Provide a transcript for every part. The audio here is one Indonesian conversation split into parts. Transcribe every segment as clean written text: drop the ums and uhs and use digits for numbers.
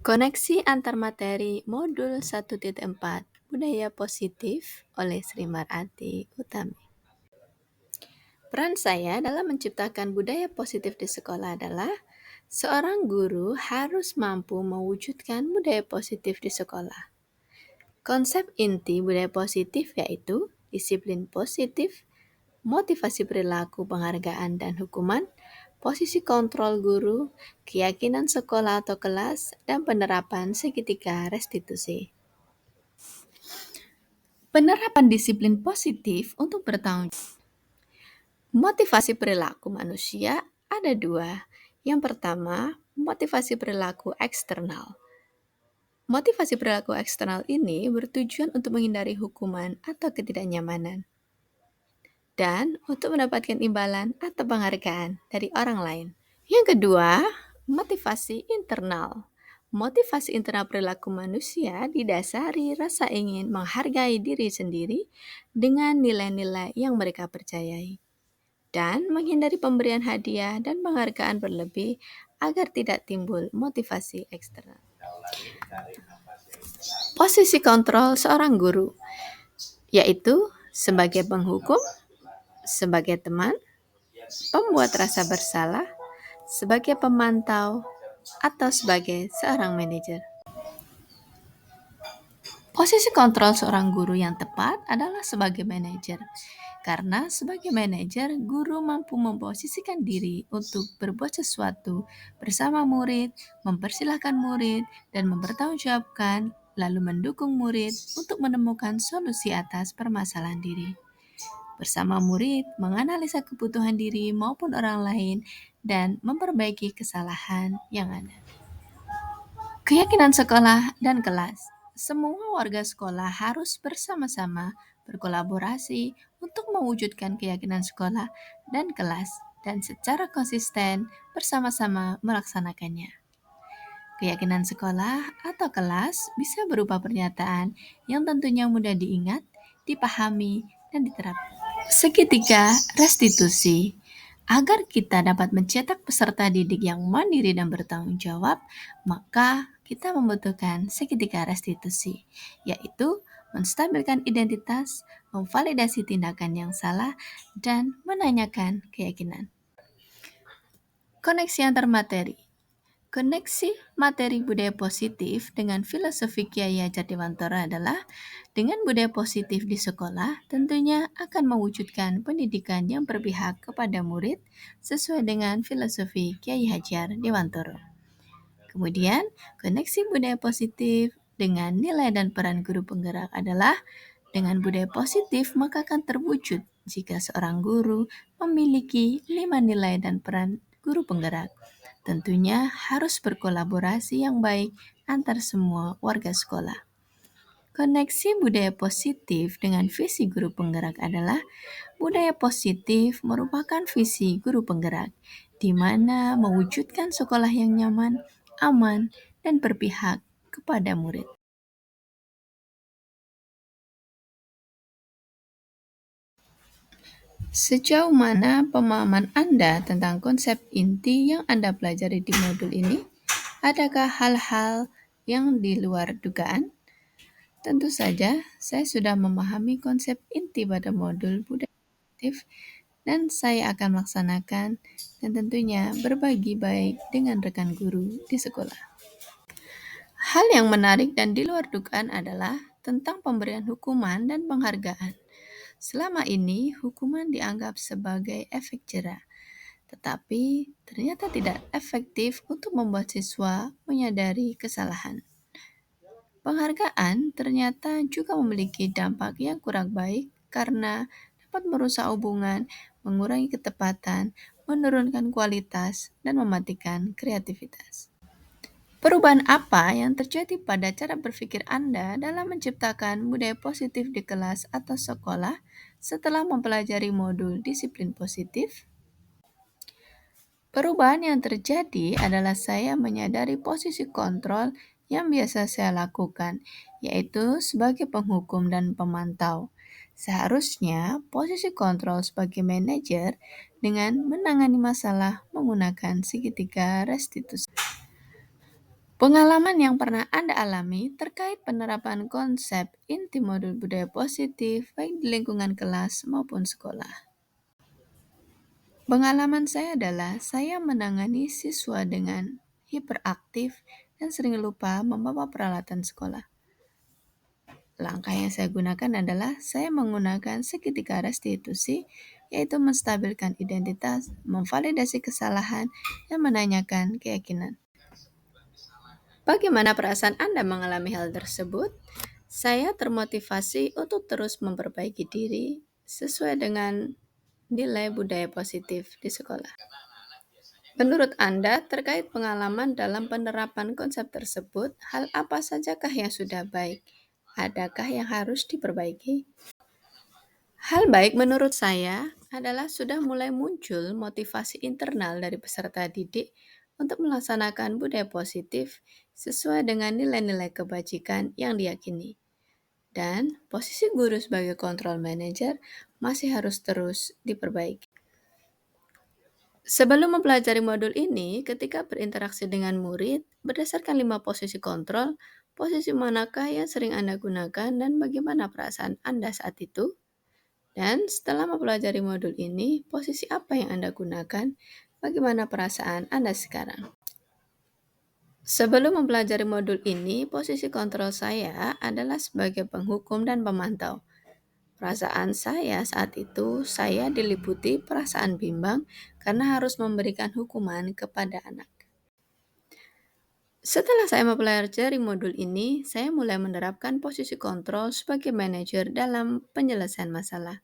Koneksi antar materi modul 1.4 Budaya Positif oleh Sri Marati Utami. Peran saya dalam menciptakan budaya positif di sekolah adalah seorang guru harus mampu mewujudkan budaya positif di sekolah. Konsep inti budaya positif yaitu disiplin positif, motivasi perilaku, penghargaan, dan hukuman, posisi kontrol guru, keyakinan sekolah atau kelas, dan penerapan segitiga restitusi. Penerapan disiplin positif untuk bertanggung jawab. Motivasi perilaku manusia ada dua. Yang pertama, motivasi perilaku eksternal. Motivasi perilaku eksternal ini bertujuan untuk menghindari hukuman atau ketidaknyamanan dan untuk mendapatkan imbalan atau penghargaan dari orang lain. Yang kedua, motivasi internal. Motivasi internal perilaku manusia didasari rasa ingin menghargai diri sendiri dengan nilai-nilai yang mereka percayai dan menghindari pemberian hadiah dan penghargaan berlebih agar tidak timbul motivasi eksternal. Posisi kontrol seorang guru yaitu sebagai penghukum, sebagai teman, pembuat rasa bersalah, sebagai pemantau, atau sebagai seorang manajer. Posisi kontrol seorang guru yang tepat adalah sebagai manajer. Karena sebagai manajer, guru mampu memposisikan diri untuk berbuat sesuatu bersama murid, mempersilahkan murid, dan mempertanggungjawabkan, lalu mendukung murid untuk menemukan solusi atas permasalahan diri. Bersama murid, menganalisa kebutuhan diri maupun orang lain, dan memperbaiki kesalahan yang ada. Keyakinan sekolah dan kelas. Semua warga sekolah harus bersama-sama berkolaborasi untuk mewujudkan keyakinan sekolah dan kelas dan secara konsisten bersama-sama melaksanakannya. Keyakinan sekolah atau kelas bisa berupa pernyataan yang tentunya mudah diingat, dipahami, dan diterapkan. Segitiga restitusi. Agar kita dapat mencetak peserta didik yang mandiri dan bertanggung jawab, maka kita membutuhkan segitiga restitusi, yaitu menstabilkan identitas, memvalidasi tindakan yang salah, dan menanyakan keyakinan. Koneksi antar materi. Koneksi materi budaya positif dengan filosofi Kiai Hajar Dewantara adalah dengan budaya positif di sekolah tentunya akan mewujudkan pendidikan yang berpihak kepada murid sesuai dengan filosofi Kiai Hajar Dewantara. Kemudian, koneksi budaya positif dengan nilai dan peran guru penggerak adalah dengan budaya positif maka akan terwujud jika seorang guru memiliki 5 nilai dan peran guru penggerak. Tentunya harus berkolaborasi yang baik antar semua warga sekolah. Koneksi budaya positif dengan visi guru penggerak adalah budaya positif merupakan visi guru penggerak, di mana mewujudkan sekolah yang nyaman, aman, dan berpihak kepada murid. Sejauh mana pemahaman Anda tentang konsep inti yang Anda pelajari di modul ini? Adakah hal-hal yang di luar dugaan? Tentu saja, saya sudah memahami konsep inti pada modul budaya positif dan saya akan melaksanakan dan tentunya berbagi baik dengan rekan guru di sekolah. Hal yang menarik dan di luar dugaan adalah tentang pemberian hukuman dan penghargaan. Selama ini, hukuman dianggap sebagai efek jera, tetapi ternyata tidak efektif untuk membuat siswa menyadari kesalahan. Penghargaan ternyata juga memiliki dampak yang kurang baik karena dapat merusak hubungan, mengurangi ketepatan, menurunkan kualitas, dan mematikan kreativitas. Perubahan apa yang terjadi pada cara berpikir Anda dalam menciptakan budaya positif di kelas atau sekolah setelah mempelajari modul disiplin positif? Perubahan yang terjadi adalah saya menyadari posisi kontrol yang biasa saya lakukan, yaitu sebagai penghukum dan pemantau. Seharusnya posisi kontrol sebagai manajer dengan menangani masalah menggunakan segitiga restitusi. Pengalaman yang pernah Anda alami terkait penerapan konsep inti modul budaya positif baik di lingkungan kelas maupun sekolah. Pengalaman saya adalah saya menangani siswa dengan hiperaktif dan sering lupa membawa peralatan sekolah. Langkah yang saya gunakan adalah saya menggunakan segitiga restitusi, yaitu menstabilkan identitas, memvalidasi kesalahan, dan menanyakan keyakinan. Bagaimana perasaan Anda mengalami hal tersebut? Saya termotivasi untuk terus memperbaiki diri sesuai dengan nilai budaya positif di sekolah. Menurut Anda, terkait pengalaman dalam penerapan konsep tersebut, hal apa sajakah yang sudah baik? Adakah yang harus diperbaiki? Hal baik menurut saya adalah sudah mulai muncul motivasi internal dari peserta didik untuk melaksanakan budaya positif sesuai dengan nilai-nilai kebajikan yang diyakini. Dan posisi guru sebagai control manager masih harus terus diperbaiki. Sebelum mempelajari modul ini, ketika berinteraksi dengan murid, berdasarkan 5 posisi kontrol, posisi manakah yang sering Anda gunakan dan bagaimana perasaan Anda saat itu? Dan setelah mempelajari modul ini, posisi apa yang Anda gunakan? Bagaimana perasaan Anda sekarang? Sebelum mempelajari modul ini, posisi kontrol saya adalah sebagai penghukum dan pemantau. Perasaan saya saat itu, saya diliputi perasaan bimbang karena harus memberikan hukuman kepada anak. Setelah saya mempelajari modul ini, saya mulai menerapkan posisi kontrol sebagai manajer dalam penyelesaian masalah.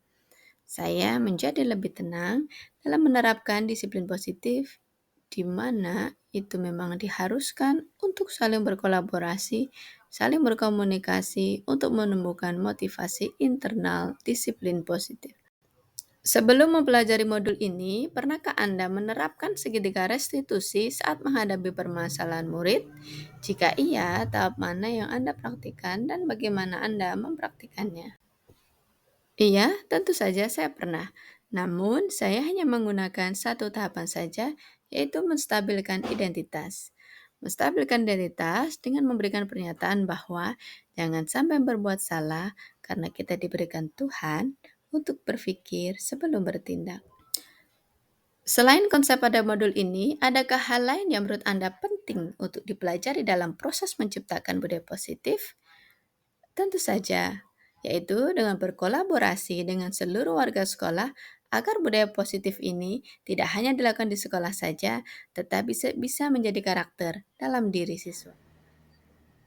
Saya menjadi lebih tenang dalam menerapkan disiplin positif, di mana itu memang diharuskan untuk saling berkolaborasi, saling berkomunikasi untuk menumbuhkan motivasi internal disiplin positif. Sebelum mempelajari modul ini, pernahkah Anda menerapkan segitiga restitusi saat menghadapi permasalahan murid? Jika iya, tahap mana yang Anda praktikkan dan bagaimana Anda mempraktikannya? Iya, tentu saja saya pernah. Namun, saya hanya menggunakan satu tahapan saja, yaitu menstabilkan identitas. Menstabilkan identitas dengan memberikan pernyataan bahwa jangan sampai berbuat salah karena kita diberikan Tuhan untuk berpikir sebelum bertindak. Selain konsep pada modul ini, adakah hal lain yang menurut Anda penting untuk dipelajari dalam proses menciptakan budaya positif? Tentu saja, yaitu dengan berkolaborasi dengan seluruh warga sekolah agar budaya positif ini tidak hanya dilakukan di sekolah saja, tetapi bisa menjadi karakter dalam diri siswa.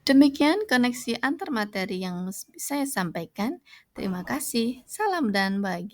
Demikian koneksi antar materi yang saya sampaikan. Terima kasih. Salam dan bahagia.